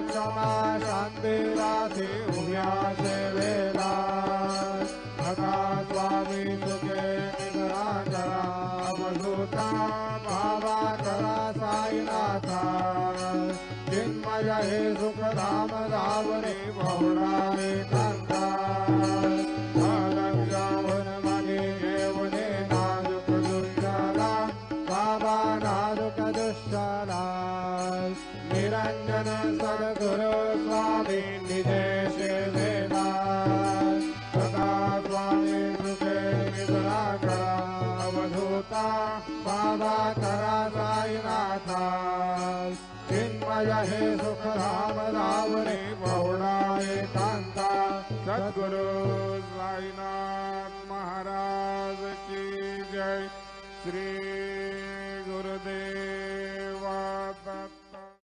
क्षमा शांती राधी उभ्या सेवेला भगा स्वामी सुखे निधरा करा अवधूता भावा करा साईनाथा चिन्मय हे सुख धाम धावणे बहुळा एकांता लक्षावन मागे घेऊने नाजुक दुष्टाला बाबा नाजुक दुष्टाला निरंजन सद्गुरु स्वामी निदेशे देना सदा स्वामी सुखे निद्रा करा अवधूता बाबा करा साईनाथा चिन्मय हे सुख धाम धावणे बहुळा एकांता सद्गुरु साईनाथ महाराज की जय। श्री